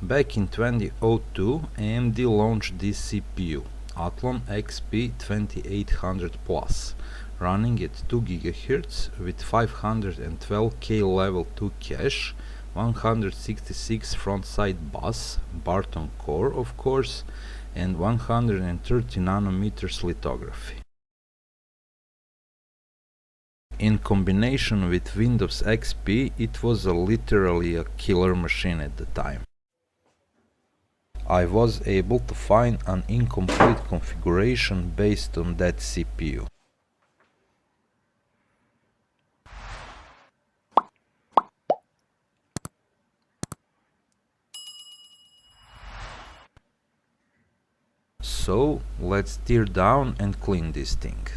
Back in 2002, AMD launched this CPU, Athlon XP 2800 Plus, running at 2 GHz with 512K level 2 cache, 166 front-side bus, Barton core of course, and 130 nanometers lithography. In combination with Windows XP, it was literally a killer machine at the time. I was able to find an incomplete configuration based on that CPU. So let's tear down and clean this thing.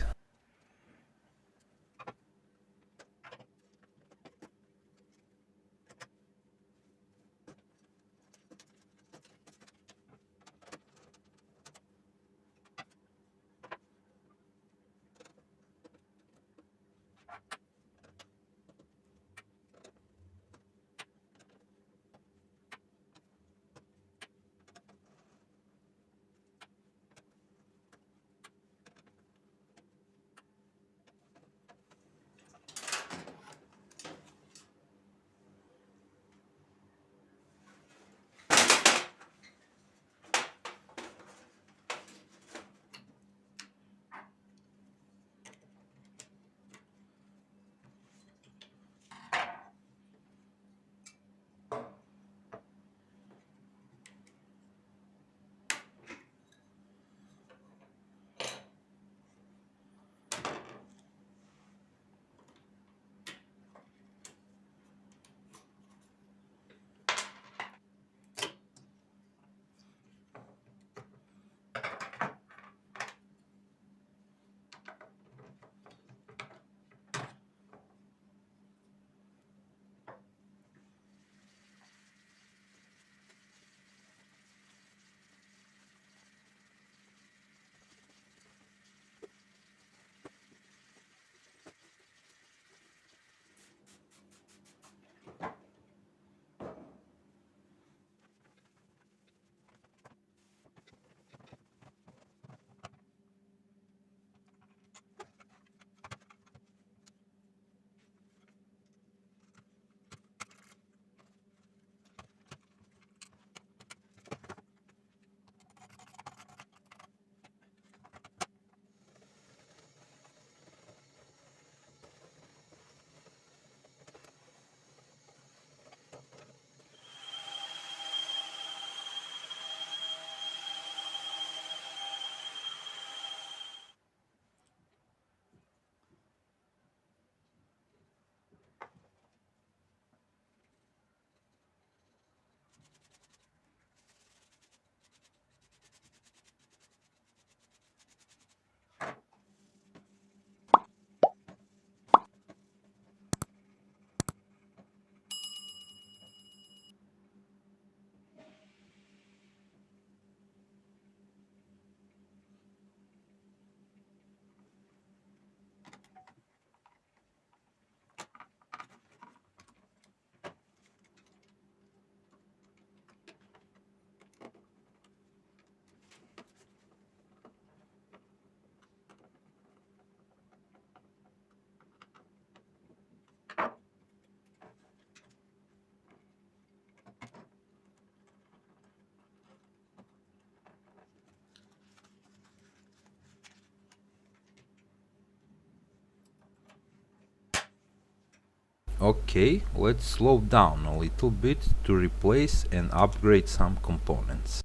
Okay, let's slow down a little bit to replace and upgrade some components.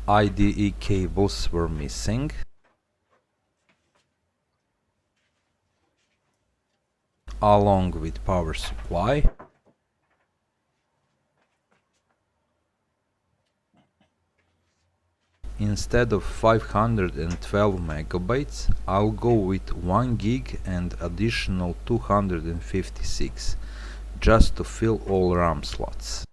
IDE cables were missing, along with power supply. Instead of 512 megabytes, I'll go with 1 gig and additional 256, just to fill all RAM slots.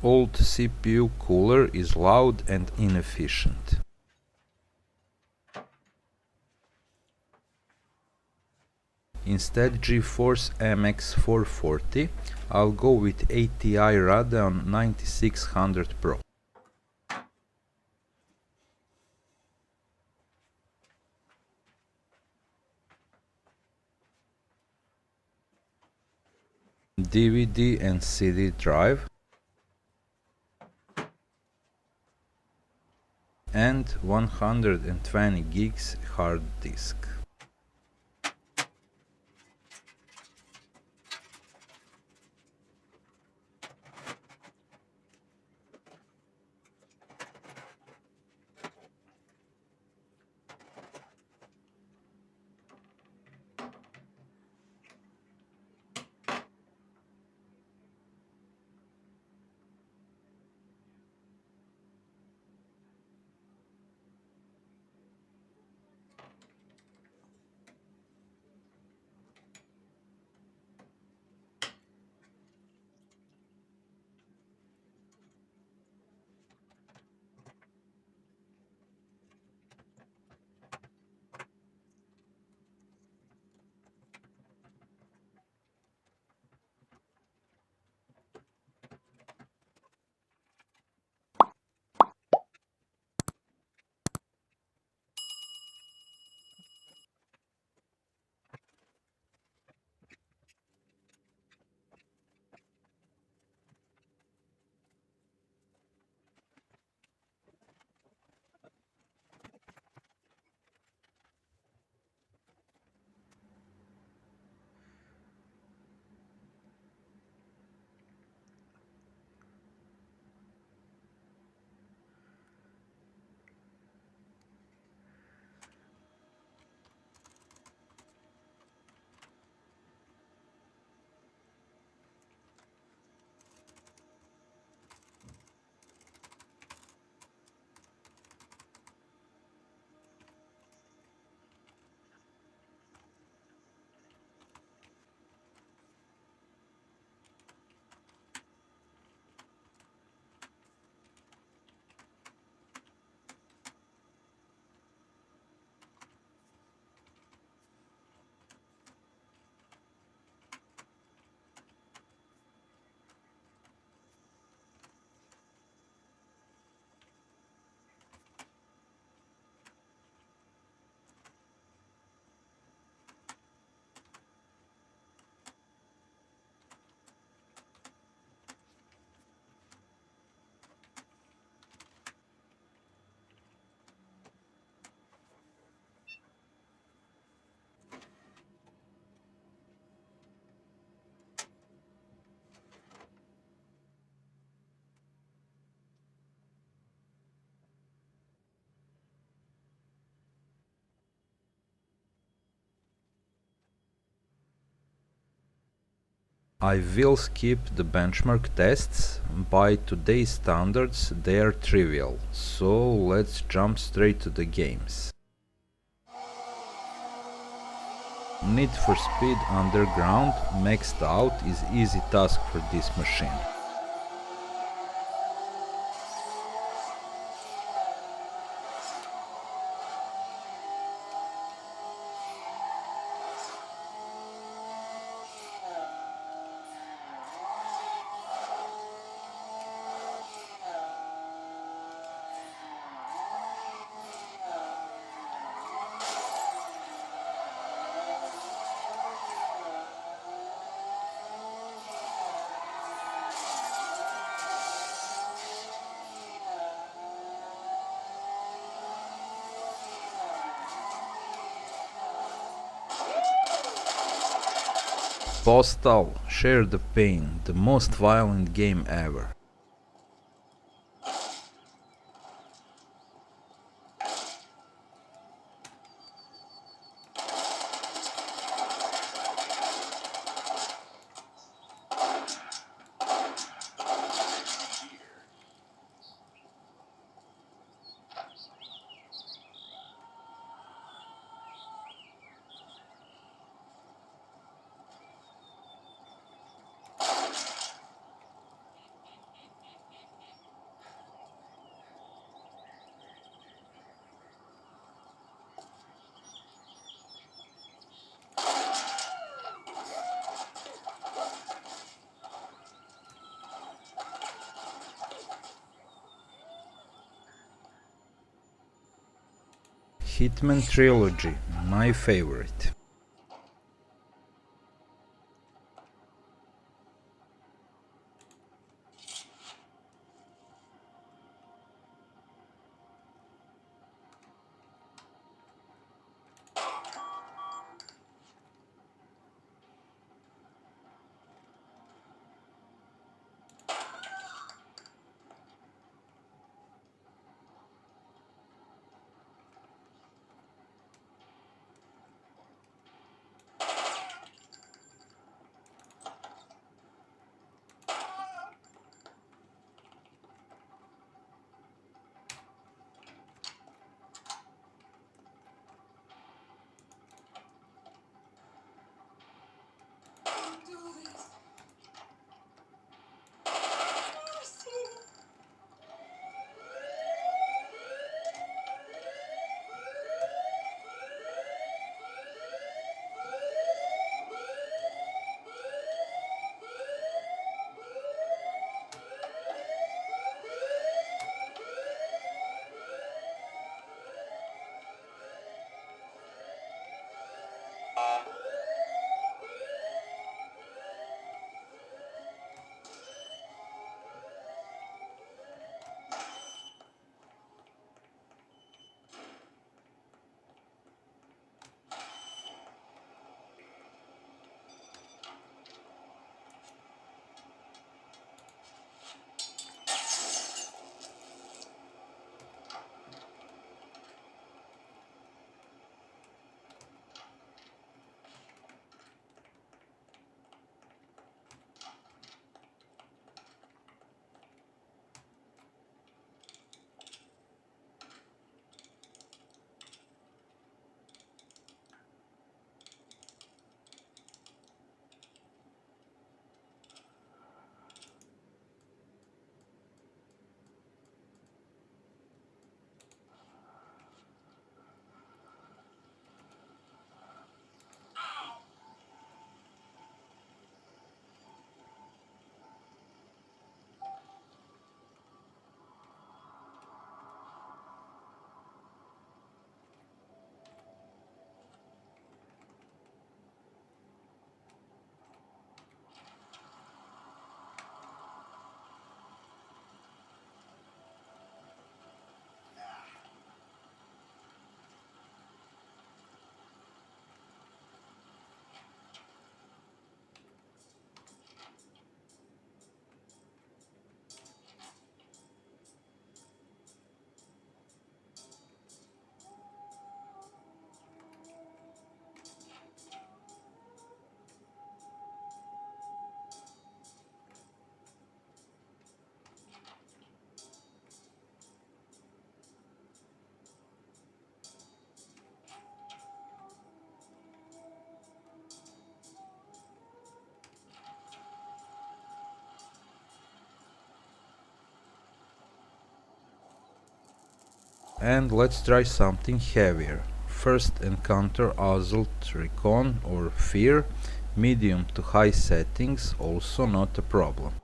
Old CPU cooler is loud and inefficient. Instead GeForce MX 440, I'll go with ATI Radeon 9600 Pro. DVD and CD drive and 120 gigs hard disk. I will skip the benchmark tests. By today's standards they are trivial, so let's jump straight to the games. Need for Speed Underground maxed out is easy task for this machine. Postal, Share the Pain, the most violent game ever. Hitman Trilogy, my favorite. And let's try something heavier. First encounter Assault Recon or Fear, medium to high settings, also not a problem.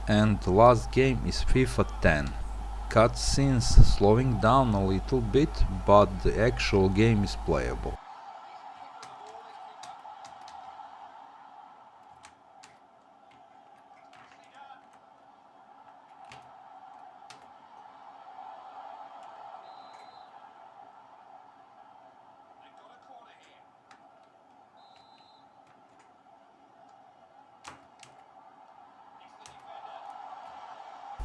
And the last game is FIFA 10. Cutscenes slowing down a little bit, but the actual game is playable.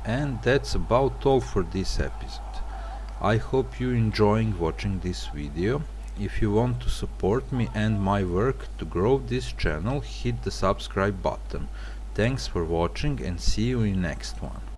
And that's about all for this episode. I hope you enjoying watching this video. If you want to support me and my work to grow this channel, hit the subscribe button. Thanks for watching and see you in next one.